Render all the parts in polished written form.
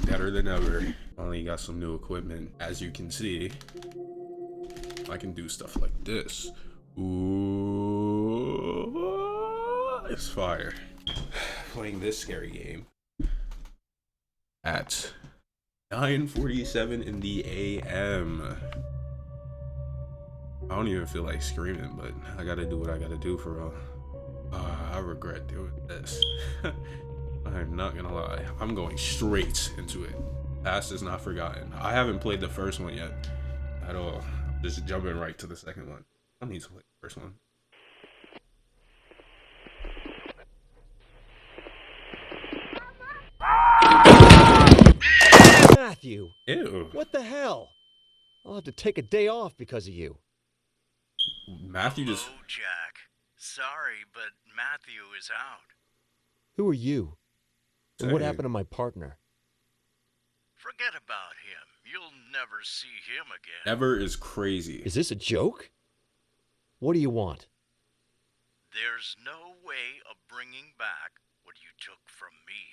better than ever. Finally got some new equipment. As you can see, I can do stuff like this. Ooh, it's fire. Playing this scary game at 9:47 in the AM. I don't even feel like screaming, but I gotta do what I gotta do for real. I regret doing this. I'm not gonna lie. I'm going straight into it. Past is not forgotten. I haven't played the first one yet at all. I'm just jumping right to the second one. I need to play the first one. Matthew! Ew. What the hell? I'll have to take a day off because of you. Matthew just... Hello, Jack. Sorry, but Matthew is out. Who are you? And what Dang. happened to my partner? Forget about him. You'll never see him again. Never is crazy. Is this a joke? What do you want? There's no way of bringing back what you took from me.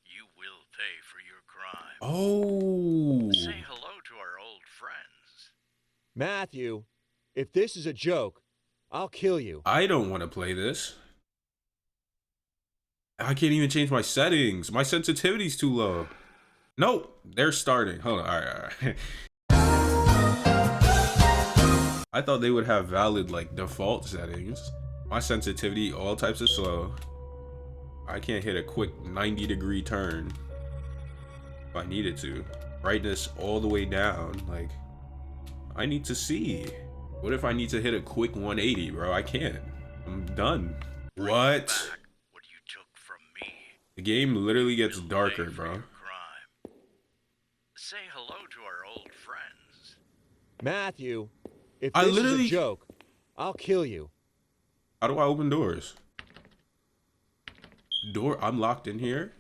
You will pay for your crime. Oh. Say hello to our old friends. Matthew, if this is a joke, I'll kill you. I don't want to play this. I can't even change my settings. My sensitivity's too low. Nope, they're starting. Hold on. All right. I thought they would have valid like default settings. My sensitivity, all types of slow. I can't hit a quick 90-degree turn if I needed to. Brightness all the way down. Like, I need to see. What if I need to hit a quick 180, bro? I can't. I'm done. Bring What? back what you took from me. The game literally gets You'll darker, pay for bro. your crime. Say hello to our old friends. Matthew, if I this is literally- a joke, I'll kill you. How do I open doors? I'm locked in here.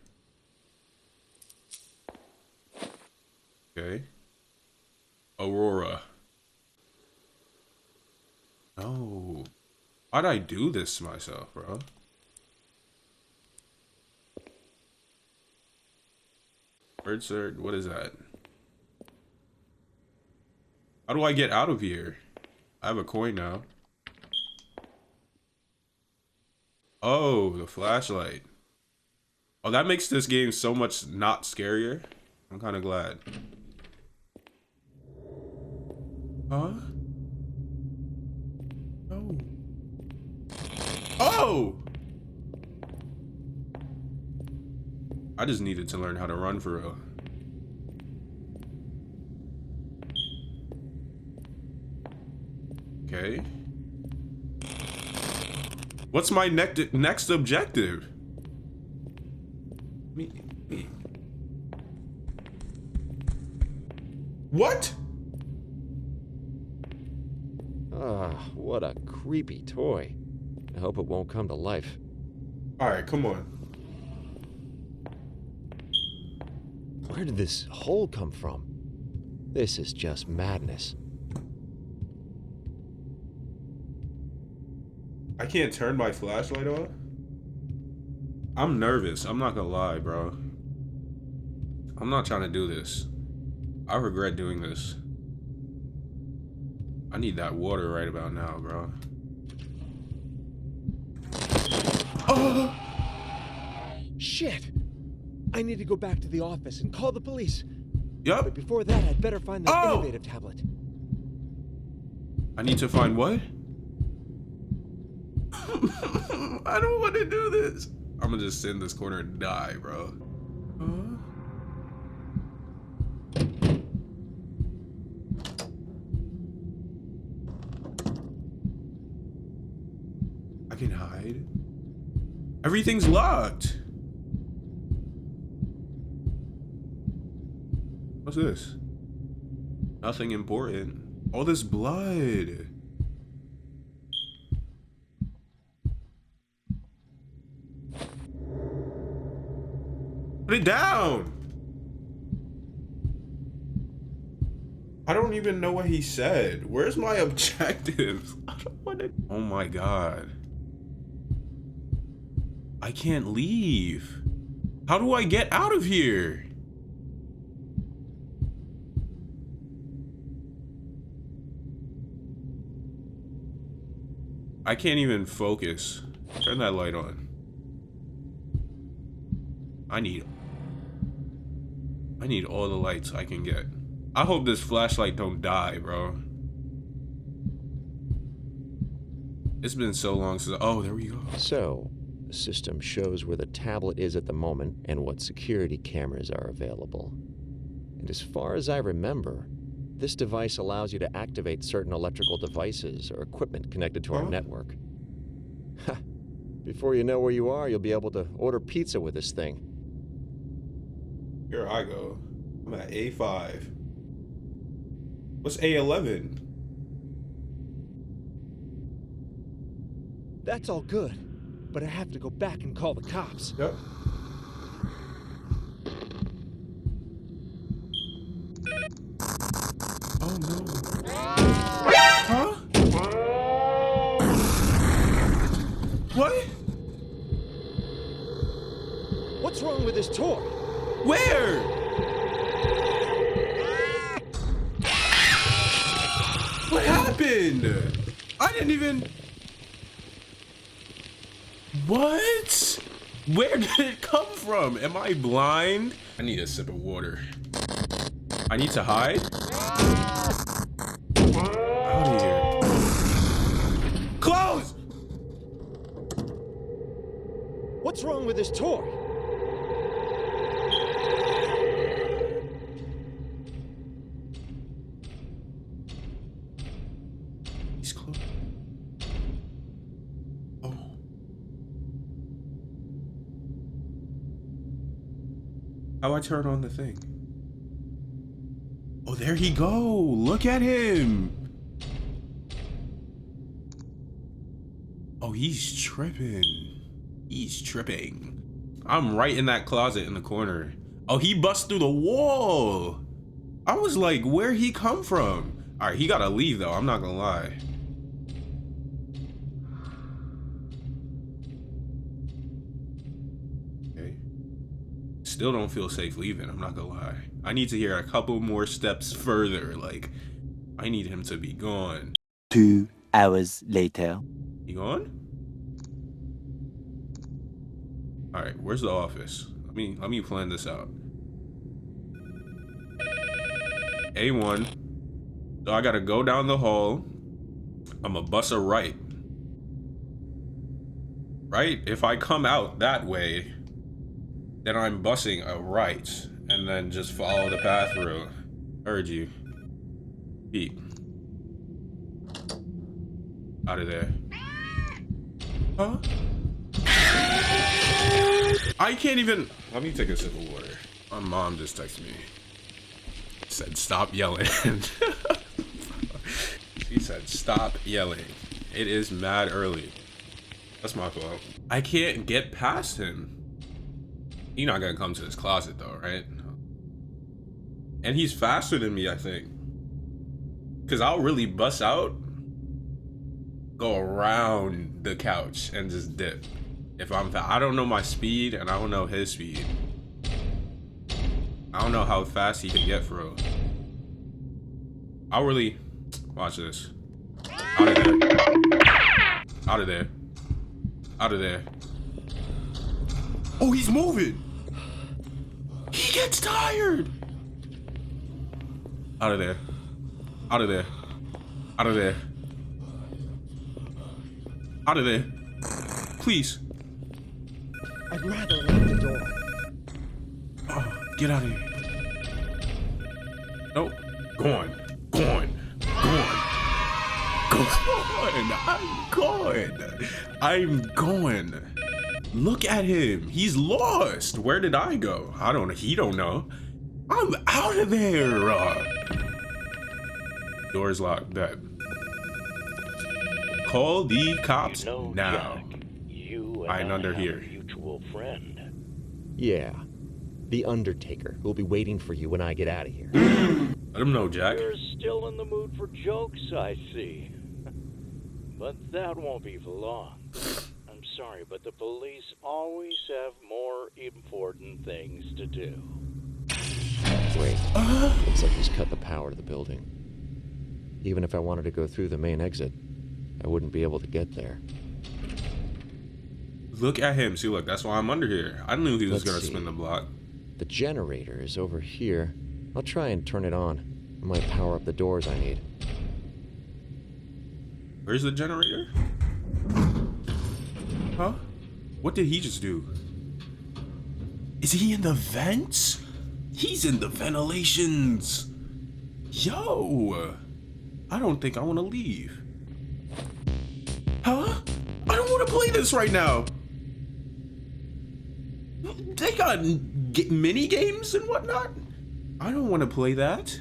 Okay. Aurora. No. Why'd I do this to myself, bro? Bird cert, what is that? How do I get out of here? I have a coin now. Oh, the flashlight. Oh, that makes this game so much not scarier. I'm kind of glad. Huh? Oh. Oh! I just needed to learn how to run for real. Okay. What's my next objective? Me. What? Ah, what a creepy toy. I hope it won't come to life. Alright, come on. Where did this hole come from? This is just madness. I can't turn my flashlight on? I'm nervous. I'm not gonna lie, bro. I'm not trying to do this. I regret doing this. I need that water right about now, bro. Oh! Shit! I need to go back to the office and call the police. Yup. But before that, I'd better find the Oh! innovative tablet. I need to find what? I don't want to do this. I'm gonna just sit in this corner and die, bro. Huh? I can hide. Everything's locked. What's this? Nothing important. All this blood. Put it down. I don't even know what he said. Where's my objectives? I don't want to. Oh my god. I can't leave. How do I get out of here? I can't even focus. Turn that light on. I need all the lights I can get. I hope this flashlight don't die, bro. It's been so long since. Oh, there we go. So, the system shows where the tablet is at the moment and what security cameras are available. And as far as I remember, this device allows you to activate certain electrical devices or equipment connected to our network. Ha! Before you know where you are, you'll be able to order pizza with this thing. Here I go. I'm at A5. What's A11? That's all good, but I have to go back and call the cops. Yep. Oh no. Huh? What? What's wrong with this toy? Where? What happened? I didn't even... What? Where did it come from? Am I blind? I need a sip of water. I need to hide? Out of here. Close! What's wrong with this toy? He's close. Oh. How I turn on the thing? Oh, there he go. Look at him. Oh, he's tripping. He's tripping. I'm right in that closet in the corner. Oh, he bust through the wall. I was like, where'd he come from? All right, he gotta leave though. I'm not gonna lie. Okay. Still don't feel safe leaving. I'm not gonna lie. I need to hear a couple more steps further. Like, I need him to be gone. 2 hours later. He gone? All right, where's the office? Let me plan this out. A1. So I gotta go down the hall. I'm gonna bust a right. Right? If I come out that way, then I'm busing a right. And then just follow the path through. Heard you. Pete. Out of there. Huh? I can't even... Let me take a sip of water. My mom just texted me. Said, stop yelling. She said, stop yelling. It is mad early. That's my fault. I can't get past him. He's not gonna come to this closet though, right? And he's faster than me, I think. Cause I'll really bust out, go around the couch and just dip. If I don't know my speed and I don't know his speed. I don't know how fast he can get for real. I'll really watch this. Out of there. Out of there. Out of there. Oh, he's moving. He gets tired. Out of there. Out of there. Out of there. Out of there. Please. I'd rather lock the door. Oh, get out of here. Nope. Go on. Go on. Go on. Go on. I'm going. I'm going. Look at him. He's lost. Where did I go? I don't know. He don't know. I'm out of there. Door's locked. Bet. Call the cops now. Jack, you and I'm I under have here. a mutual friend. Yeah. The Undertaker, who'll be waiting for you when I get out of here. Let him know, Jack. You're still in the mood for jokes, I see. But that won't be for long. I'm sorry, but the police always have more important things to do. Wait. Looks like he's cut the power to the building. Even if I wanted to go through the main exit, I wouldn't be able to get there. Look at him. See, look, that's why I'm under here. I knew he was Let's gonna see. spin the block. The generator is over here. I'll try and turn it on. It might power up the doors I need. Where's the generator? Huh? What did he just do? Is he in the vents? He's in the ventilations. Yo, I don't think I want to leave. Huh? I don't want to play this right now. They got mini games and whatnot. I don't want to play that.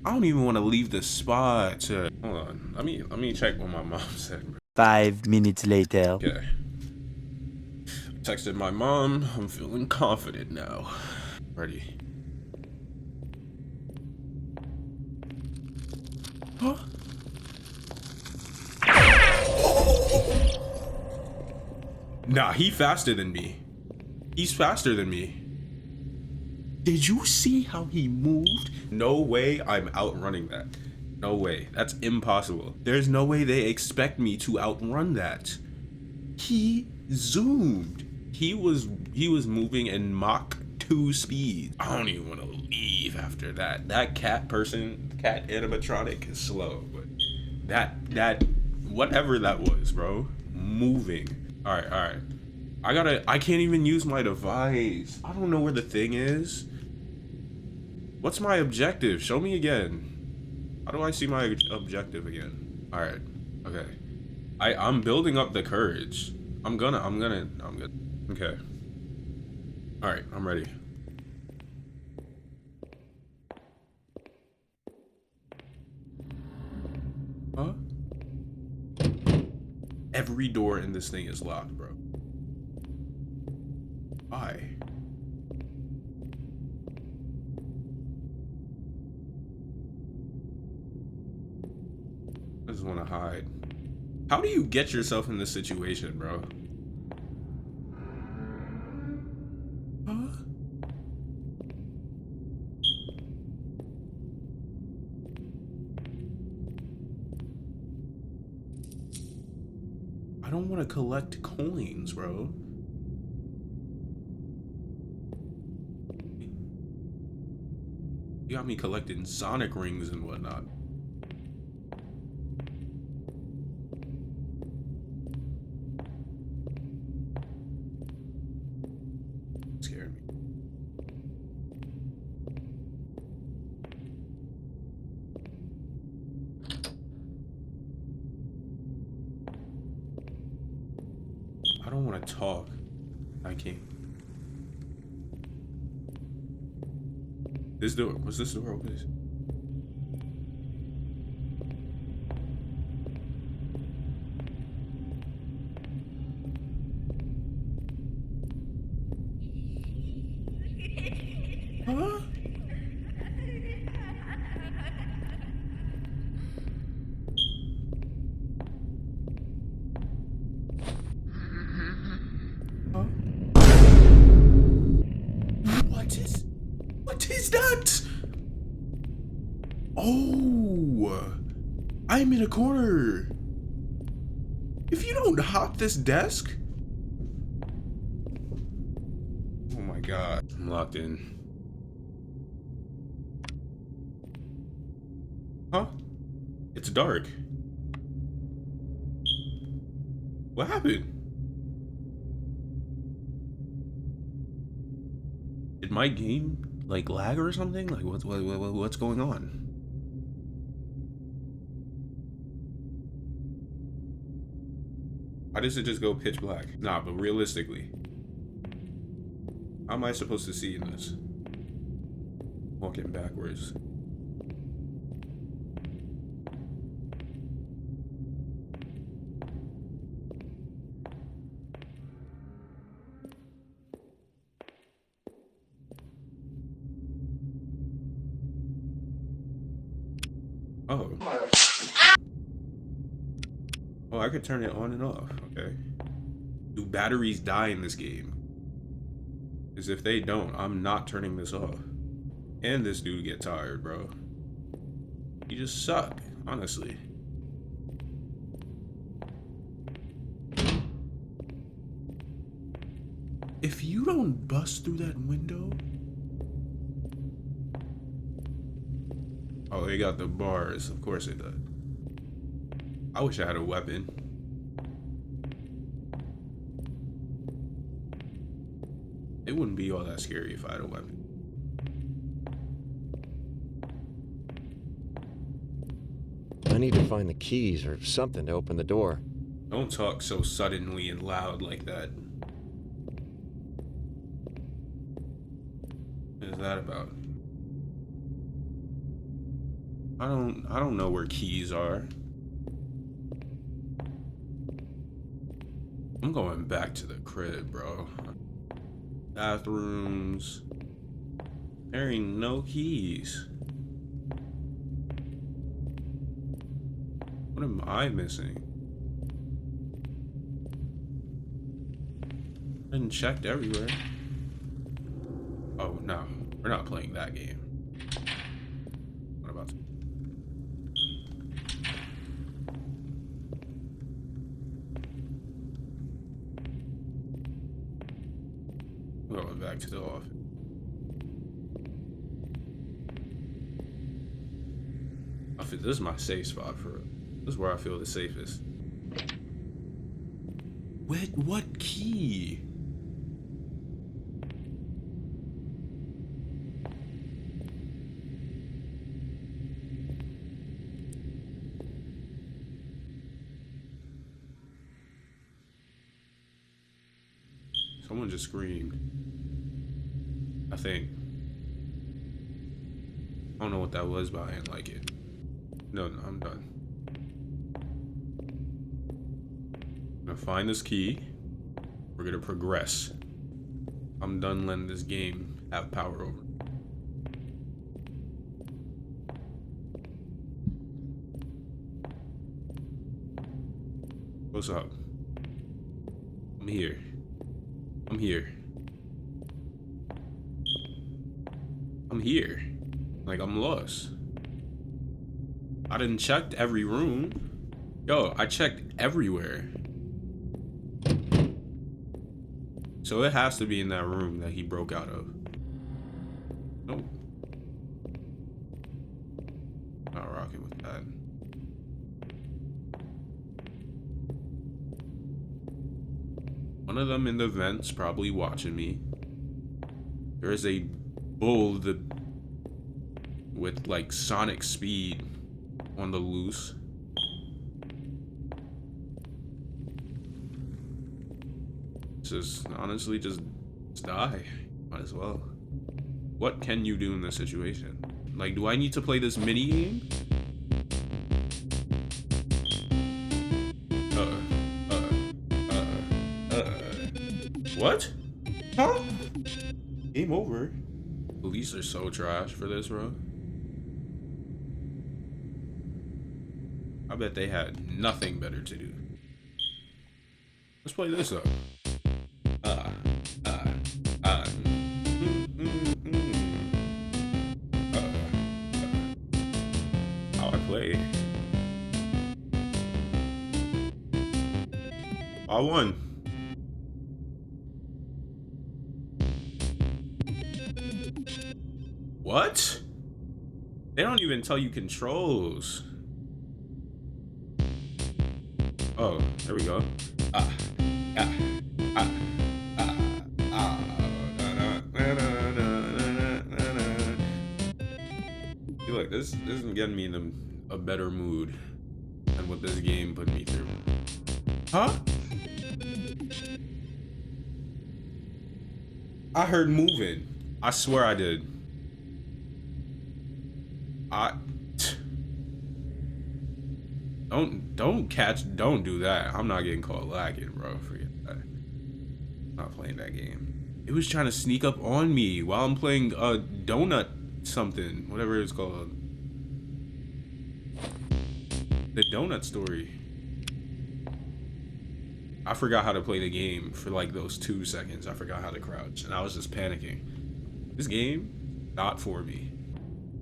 I don't even want to leave the spot. Hold on. Let me check what my mom said. 5 minutes later. Okay. Texted my mom. I'm feeling confident now. Ready. Huh? Nah, he faster than me. He's faster than me. Did you see how he moved? No way I'm outrunning that. No way. That's impossible. There's no way they expect me to outrun that. He zoomed. He was moving in Mach 2 speed. I don't even want to leave after that. That cat animatronic is slow, but that whatever that was, bro, moving. All right. I can't even use my device. I don't know where the thing is. What's my objective? Show me again. How do I see my objective again? All right. Okay. I'm building up the courage. I'm good. Okay. All right. I'm ready. Huh? Every door in this thing is locked, bro. Why? I just want to hide. How do you get yourself in this situation, bro? Huh? I don't want to collect coins, bro. You got me collecting Sonic rings and whatnot. Scared me. I don't want to talk. I can't. This door. Was this door open? Huh? Huh? What is that? Oh, I'm in a corner. If you don't hop this desk. Oh my God, I'm locked in. Huh? It's dark. What happened? Did my game like lag or something? Like what's going on? Why does it just go pitch black? Nah, but realistically, how am I supposed to see in this? Walking backwards. Oh. Oh, I could turn it on and off. Okay. Do batteries die in this game? Because if they don't, I'm not turning this off. And this dude get tired, bro. You just suck, honestly. If you don't bust through that window. Oh, they got the bars. Of course it does. I wish I had a weapon. It wouldn't be all that scary if I had a weapon. I need to find the keys or something to open the door. Don't talk so suddenly and loud like that. What is that about? I don't know where keys are. I'm going back to the crib, bro. Bathrooms. There ain't no keys. What am I missing? Been checked everywhere. Oh no, we're not playing that game. What about? Going back to the office. This is my safe spot for real. This is where I feel the safest. What key? Someone just screamed. I think. I don't know what that was, but I didn't like it. No, I'm done. I'm gonna find this key. We're gonna progress. I'm done letting this game have power over me. What's up? I'm here. I'm here. I'm here. Like, I'm lost. I done checked every room. Yo, I checked everywhere. So it has to be in that room that he broke out of. Nope. Not rocking with that. One of them in the vents probably watching me. There is a bull with like sonic speed on the loose. Just honestly, just die. Might as well. What can you do in this situation? Like, do I need to play this mini game? What? Huh? Game over. Police are so trash for this, bro. I bet they had nothing better to do. Let's play this up. How I play. I won. What? They don't even tell you controls. Oh, there we go. See, look, this isn't getting me in a better mood than what this game put me through. Huh? I heard moving. I swear I did. Don't do that. I'm not getting caught lagging, bro. Forget that. I'm not playing that game. It was trying to sneak up on me while I'm playing donut something, whatever it's called. The donut story. I forgot how to play the game for like those 2 seconds. I forgot how to crouch and I was just panicking. This game, not for me.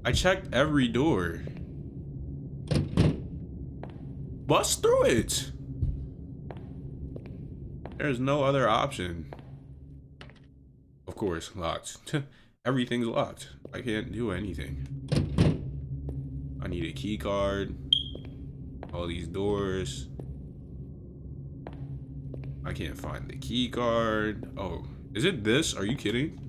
I checked every door. Bust through it. There's no other option. Of course, locked. Everything's locked. I can't do anything. I need a key card. All these doors. I can't find the key card. Oh, is it this? Are you kidding?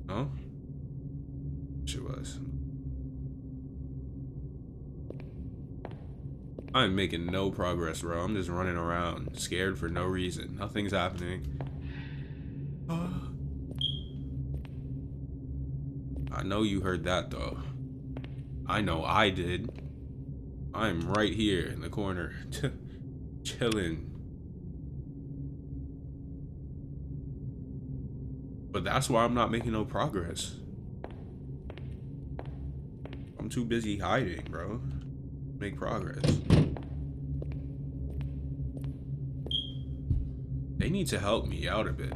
No? She was. I'm making no progress, bro. I'm just running around, scared for no reason. Nothing's happening. I know you heard that, though. I know I did. I'm right here in the corner, chilling. But that's why I'm not making no progress. I'm too busy hiding, bro. Make progress. They need to help me out a bit.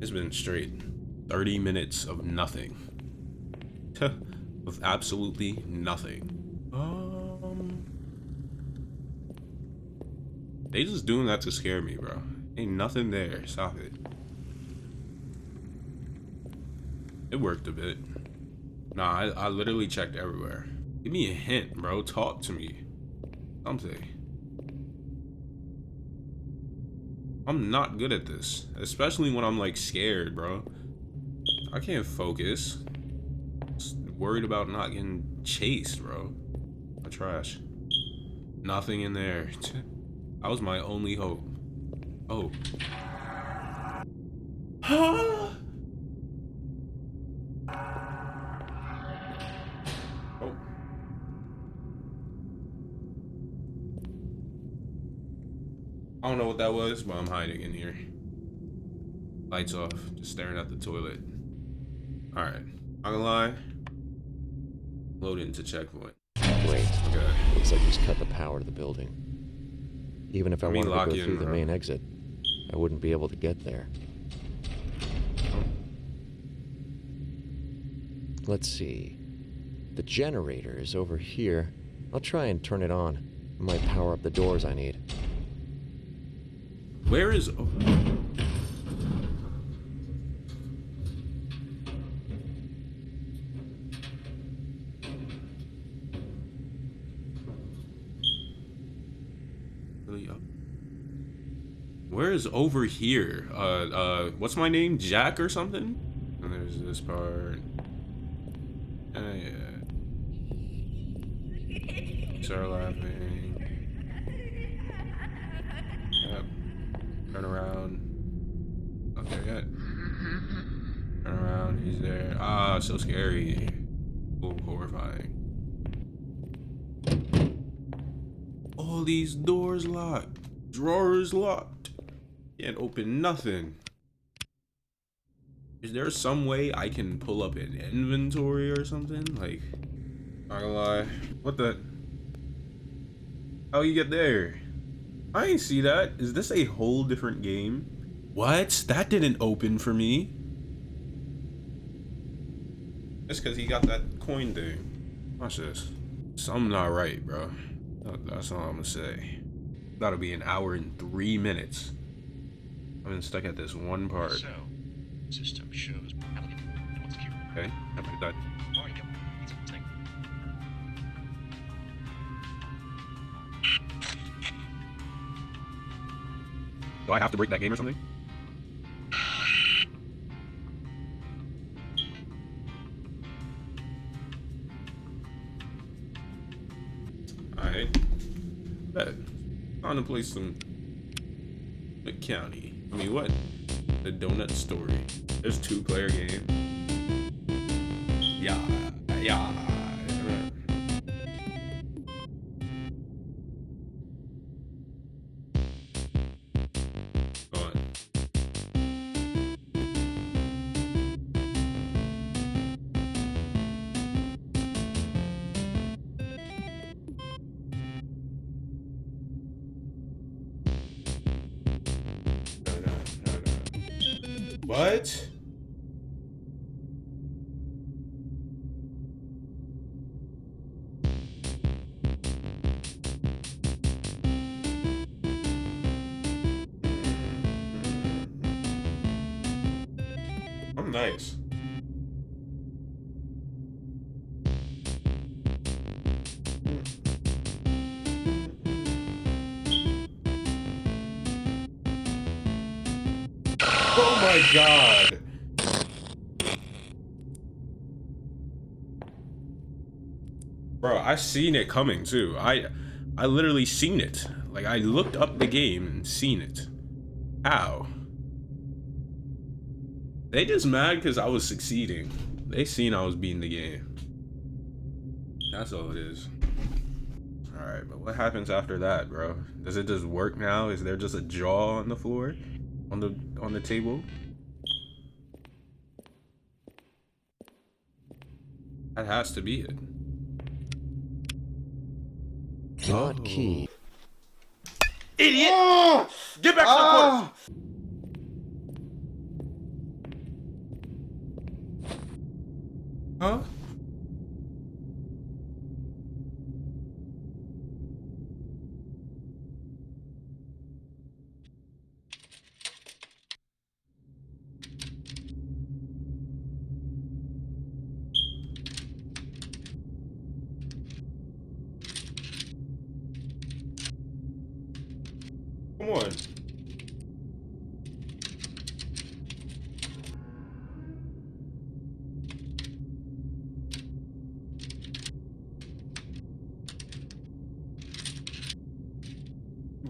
It's been straight 30 minutes of nothing. Of absolutely nothing. They just doing that to scare me, bro. Ain't nothing there. Stop it. It worked a bit. Nah, I literally checked everywhere. Give me a hint, bro. Talk to me. Something. I'm not good at this. Especially when I'm like scared, bro. I can't focus. Just worried about not getting chased, bro. My trash. Nothing in there. That was my only hope. Oh. Oh. I don't know what that was, but I'm hiding in here. Lights off, just staring at the toilet. Alright, not gonna lie. Load into checkpoint. Great. Okay. Looks like he's cut the power to the building. Even if I wanted to lock go in, through the bro. main exit, I wouldn't be able to get there. Let's see. The generator is over here. I'll try and turn it on. It might power up the doors I need. Where is... Oh. Really up. Where is over here? What's my name? Jack or something? And there's this part. Yeah. Start laughing. Yep. Turn around. Not there yet. Turn around. He's there. Ah, so scary. Oh, horrifying. All these doors locked. Drawers locked. Can't open nothing. Is there some way I can pull up an inventory or something? Like, not gonna lie. What the? How you get there? I ain't see that. Is this a whole different game? What? That didn't open for me. It's because he got that coin thing. Watch this. Something not right, bro. That's all I'm gonna say. That'll be an hour and 3 minutes. I've been stuck at this one part. So, system shows. Okay, I'm done. Do I have to break that game or something? Alright. Bet. Time to play some the county. I mean, what? The donut story. There's 2-player game. Yeah. Go on. No. What? Nice. Oh my god. Bro, I seen it coming too. I literally seen it. Like, I looked up the game and seen it. How? They just mad because I was succeeding. They seen I was beating the game. That's all it is. Alright, but what happens after that, bro? Does it just work now? Is there just a jaw on the floor? On the table? That has to be it. Not key. Idiot! Oh! Get back to the quarters! Huh? Come on.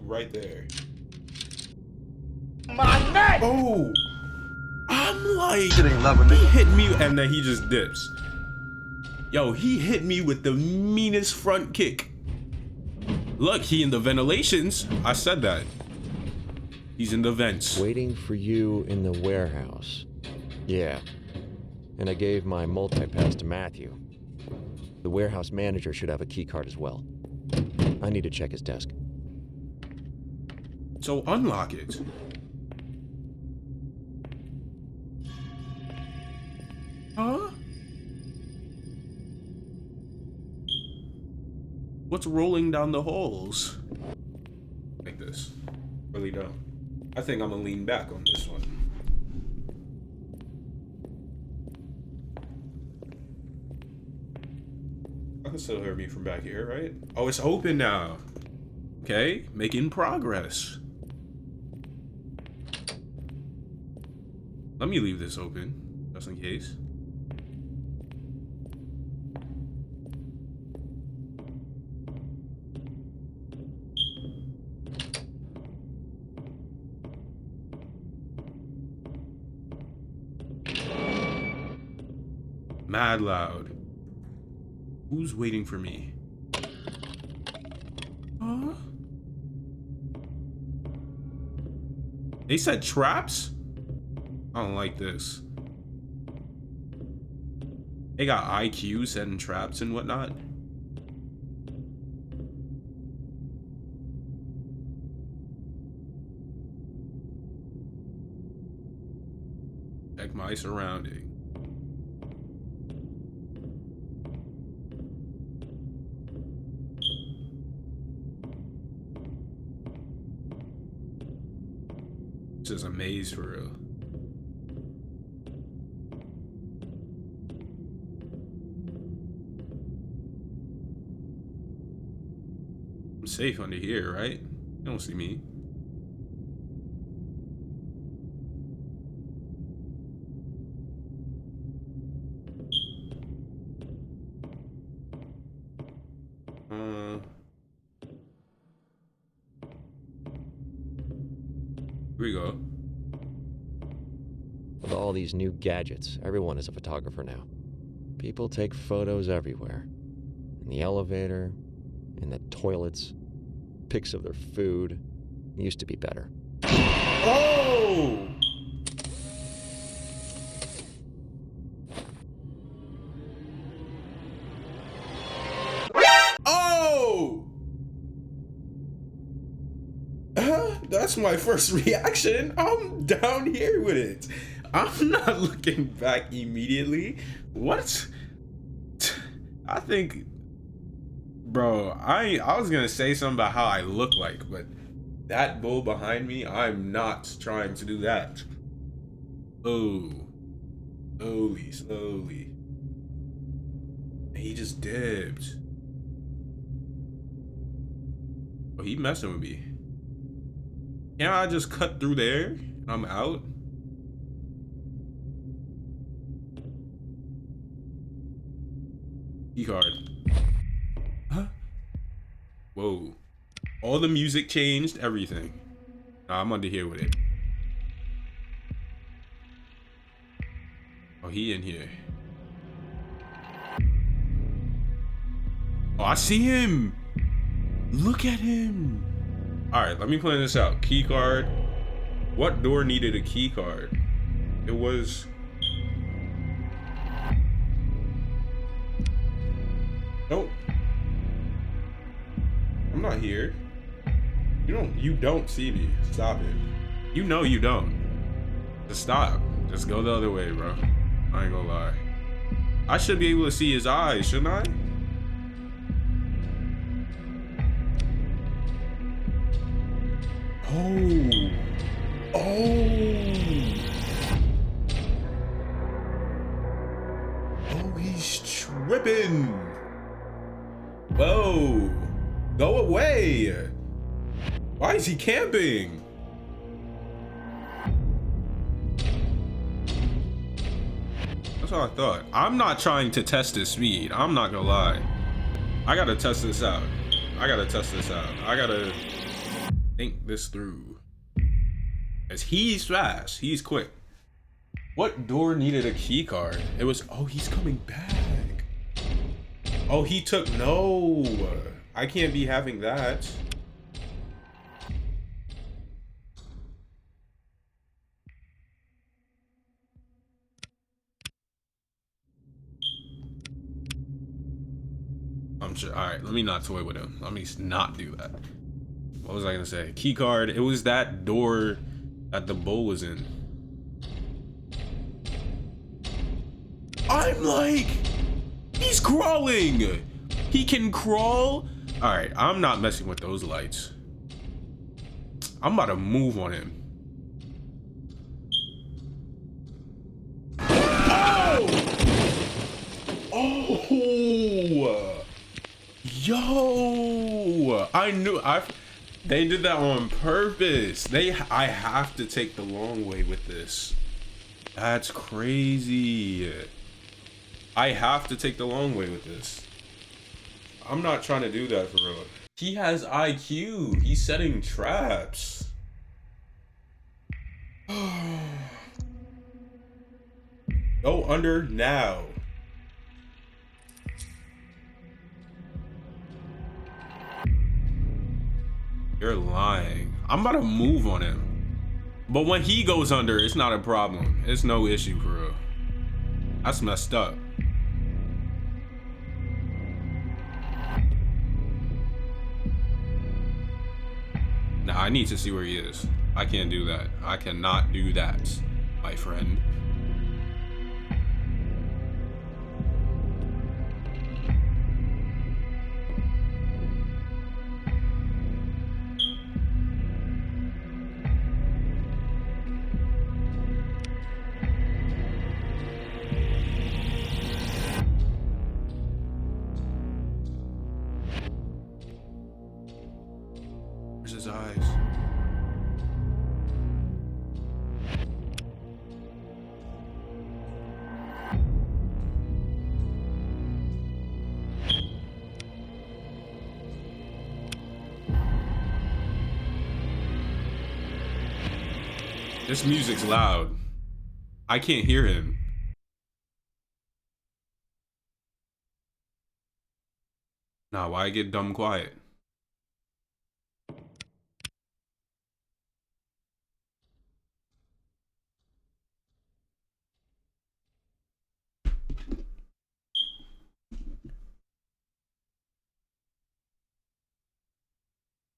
Right there. My neck! Oh! I'm like, He he hit me and then he just dips. Yo, he hit me with the meanest front kick. Look, he in the ventilations. I said that. He's in the vents. Waiting for you in the warehouse. Yeah. And I gave my multi-pass to Matthew. The warehouse manager should have a key card as well. I need to check his desk. So unlock it. Huh? What's rolling down the halls? Like this. Really don't. I think I'm gonna lean back on this one. I can still hear me from back here, right? Oh, it's open now. Okay, making progress. Let me leave this open, just in case. Mad loud. Who's waiting for me? Huh? They said traps? I don't like this. They got IQ setting traps and whatnot. Check my surrounding. This is a maze for real. I'm safe under here, right? You don't see me. Here we go. With all these new gadgets, everyone is a photographer now. People take photos everywhere. In the elevator, in the toilets, pics of their food. It used to be better. Oh! Oh! That's my first reaction. I'm down here with it. I'm not looking back immediately. What? I think, bro, I was gonna say something about how I look like, but that bull behind me, I'm not trying to do that. Oh. Slowly, slowly. And he just dipped. Oh, he messing with me. Can't I just cut through there and I'm out? Key card. Huh? Whoa. All the music changed, everything. Nah, I'm under here with it. Oh, he in here. Oh, I see him. Look at him. All right, let me plan this out. Key card. What door needed a key card? It was... Nope. I'm not here. You don't see me. Stop it. You know you don't. Just stop. Just go the other way, bro. I ain't gonna lie. I should be able to see his eyes, shouldn't I? Oh. Oh. Oh, he's tripping. Whoa. Go away. Why is he camping? That's what I thought. I'm not trying to test his speed. I'm not gonna lie. I gotta test this out. I gotta think this through. As he's fast. He's quick. What door needed a key card? It was, oh, he's coming back. Oh, he took, no. I can't be having that. I'm sure. All right, let me not toy with him. Let me not do that. What was I gonna say? Key card. It was that door that the bull was in. I'm like, he's crawling. He can crawl. All right, I'm not messing with those lights. I'm about to move on him. Oh! Oh! Yo! I knew they did that on purpose. I have to take the long way with this. That's crazy. I have to take the long way with this. I'm not trying to do that for real. He has IQ. He's setting traps. Go under now. You're lying. I'm about to move on him. But when he goes under, it's not a problem. It's no issue for real. That's messed up. Nah, I need to see where he is. I can't do that. I cannot do that, my friend. Where's his eyes? This music's loud. I can't hear him. Nah, why get dumb quiet?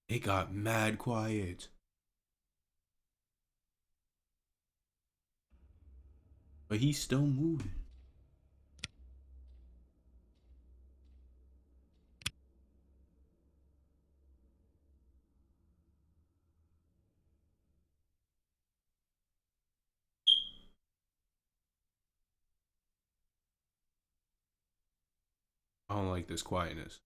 It got mad quiet. But he's still moving. I don't like this quietness.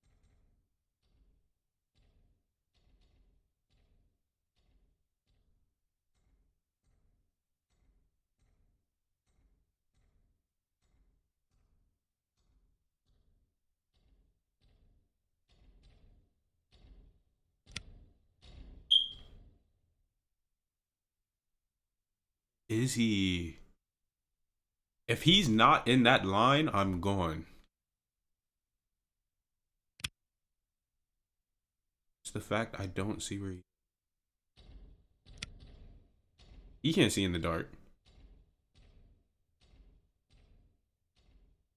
Is he? If he's not in that line, I'm gone. It's the fact I don't see where he can't see in the dark.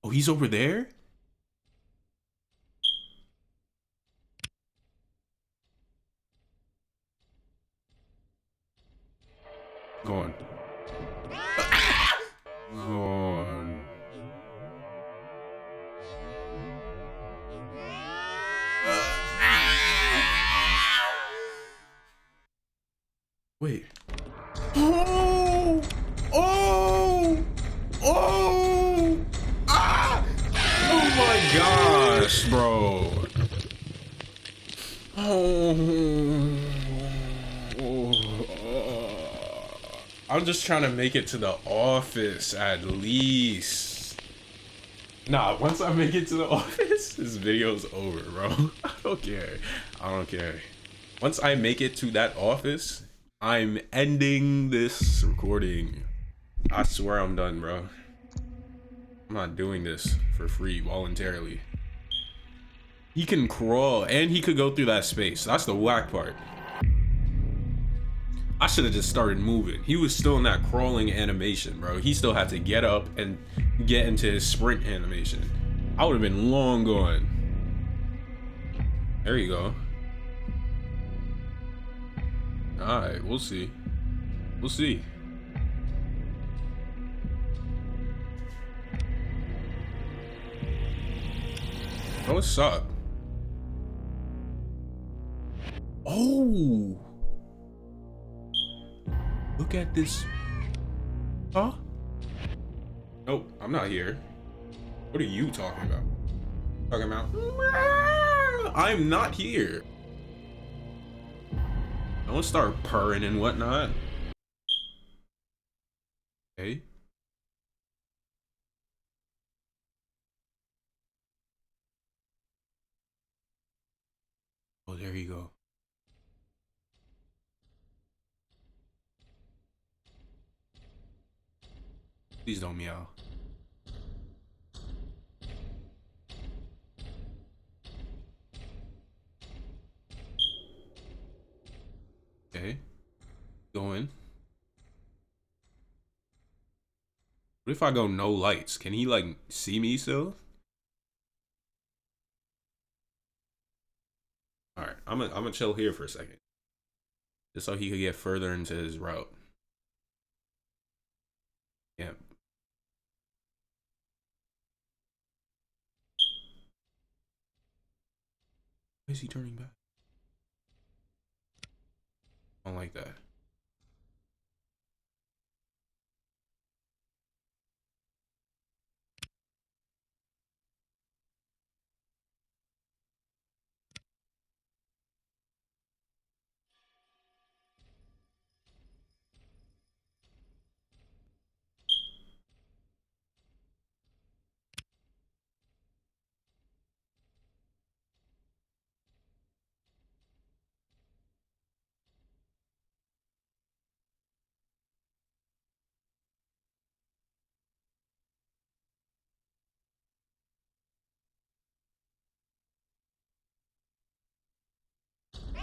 Oh, he's over there? Gone. Gone. Wait. Oh! Oh! Oh! Ah! Oh my gosh, bro. Oh. I'm just trying to make it to the office at least. Nah, once I make it to the office, this video's over, bro. I don't care. I don't care. Once I make it to that office, I'm ending this recording. I swear I'm done, bro. I'm not doing this for free, voluntarily. He can crawl, and he could go through that space. That's the whack part. I should have just started moving. He was still in that crawling animation, bro. He still had to get up and get into his sprint animation. I would have been long gone. There you go. Alright, we'll see. We'll see. Oh, what's up? Oh! Look at this. Huh? Nope, I'm not here. What are you talking about? Talking about? I'm not here. Don't start purring and whatnot. Okay. Oh, there you go. Please don't meow. Okay. Go in. What if I go no lights? Can he like see me still? Alright, I'm gonna chill here for a second. Just so he could get further into his route. Yeah. Why is he turning back? I don't like that.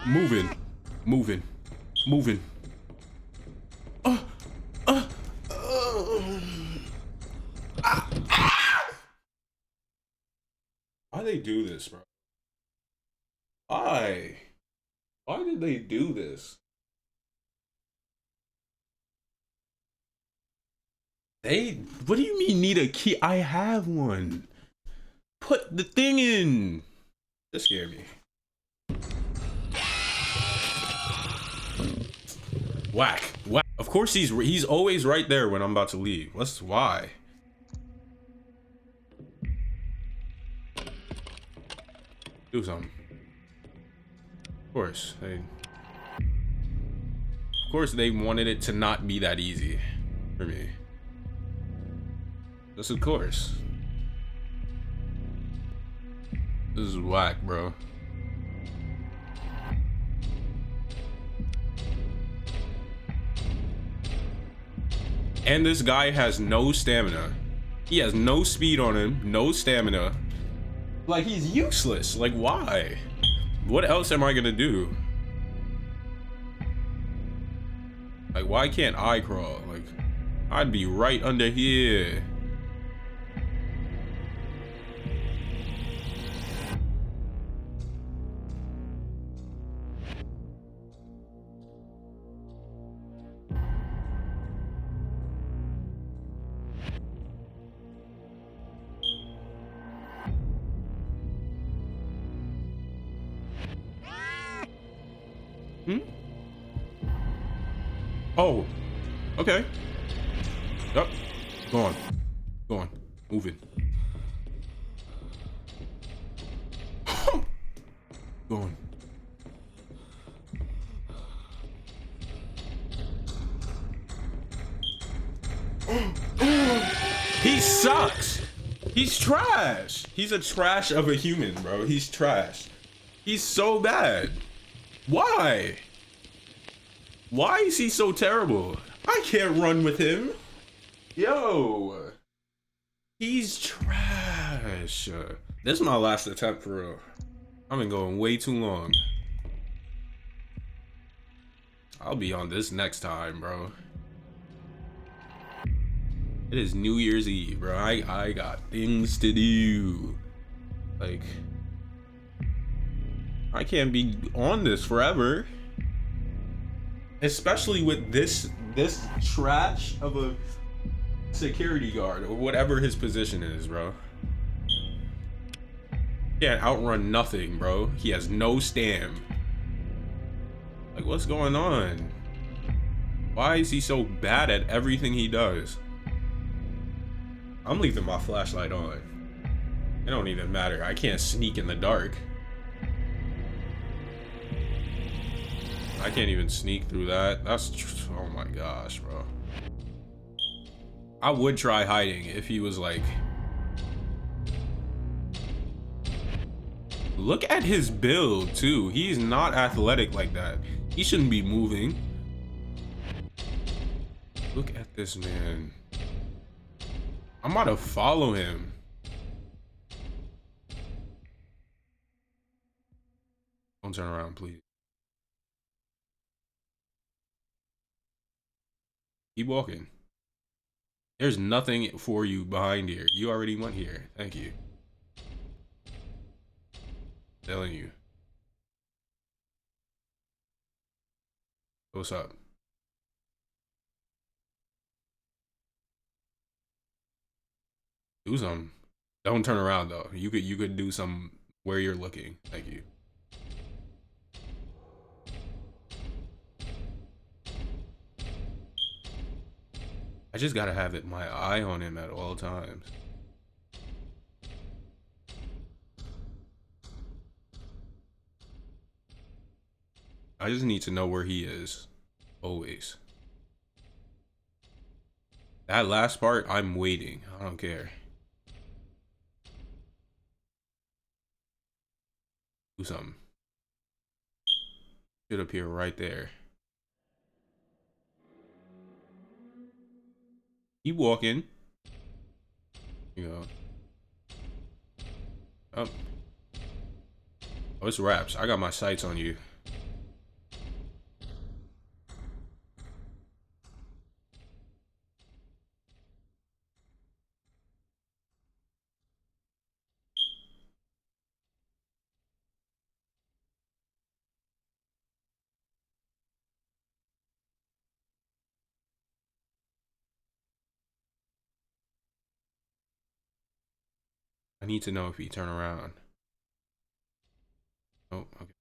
Moving. Moving. Moving. Uh, uh, Why they do this, bro? Why? Why did they do this? What do you mean need a key? I have one. Put the thing in. That scared me. Whack. Whack. Of course he's always right there when I'm about to leave. Why? Do something. Of course. Of course they wanted it to not be that easy for me. Just of course. This is whack, bro. And this guy has no stamina. He has no speed on him, no stamina. Like, he's useless. Like, why? What else am I gonna do? Like, why can't I crawl? Like, I'd be right under here. Oh, okay. Yep. Go on. Go on. Moving. Go on. He sucks. He's trash. He's a trash of a human, bro. He's trash. He's so bad. Why? Why is he so terrible? I can't run with him. Yo. He's trash. This is my last attempt for real. I've been going way too long. I'll be on this next time, bro. It is New Year's Eve, bro. I got things to do. Like, I can't be on this forever. Especially with this trash of a security guard or whatever his position is, bro. Can't outrun nothing, bro. He has no stam. Like, what's going on? Why is he so bad at everything he does? I'm leaving my flashlight on. It don't even matter. I can't sneak in the dark. I can't even sneak through that. Oh my gosh, bro. I would try hiding if he was like... Look at his build too. He's not athletic like that. He shouldn't be moving. Look at this man. I'm about to follow him. Don't turn around, please. Keep walking. There's nothing for you behind here. You already went here. Thank you. Telling you. What's up? Do something. Don't turn around though. You could do some where you're looking. Thank you. I just gotta have it my eye on him at all times. I just need to know where he is. Always. That last part, I'm waiting. I don't care. Do something. Should appear right there. Keep walking. You go. Oh. Oh, it's wraps. I got my sights on you. I need to know if he turn around. Oh, okay.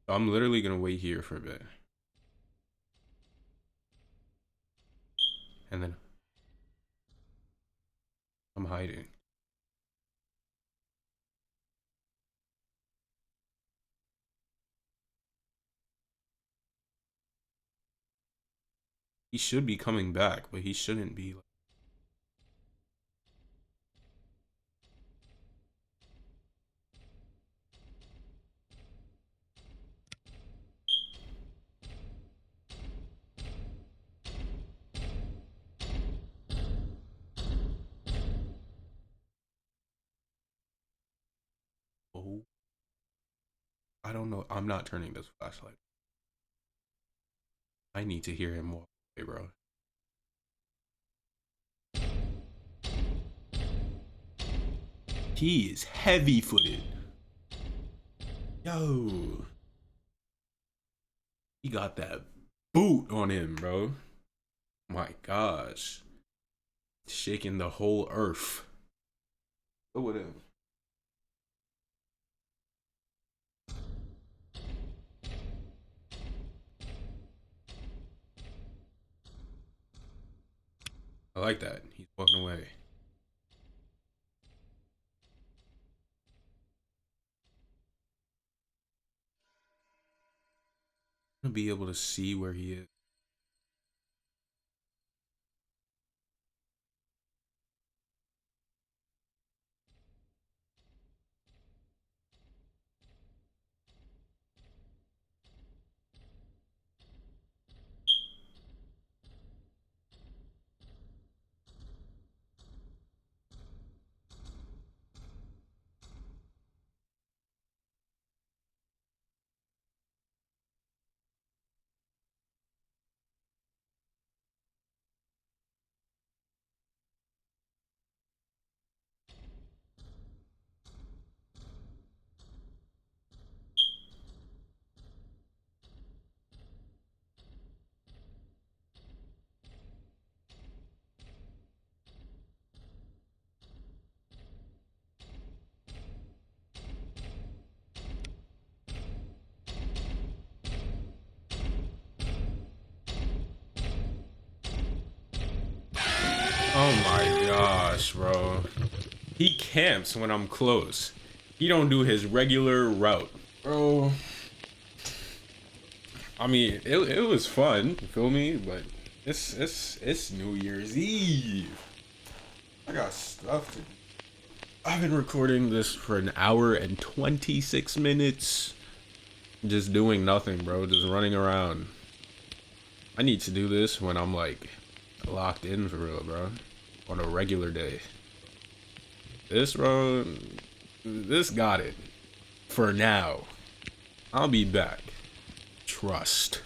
So I'm literally gonna wait here for a bit. And then I'm hiding. He should be coming back, but he shouldn't be. Oh, I don't know. I'm not turning this flashlight. I need to hear him more, hey, bro. He is heavy-footed. Yo. He got that boot on him, bro. My gosh. Shaking the whole earth. Go with him. I like that. He's walking away. I'm gonna be able to see where he is. Oh my gosh, bro. He camps when I'm close. He don't do his regular route. Bro. I mean, it was fun, you feel me? But it's New Year's Eve. I got stuff to do. I've been recording this for an hour and 26 minutes. Just doing nothing, bro. Just running around. I need to do this when I'm like locked in for real, bro. On a regular day. This, bro, this got it. For now. I'll be back. Trust.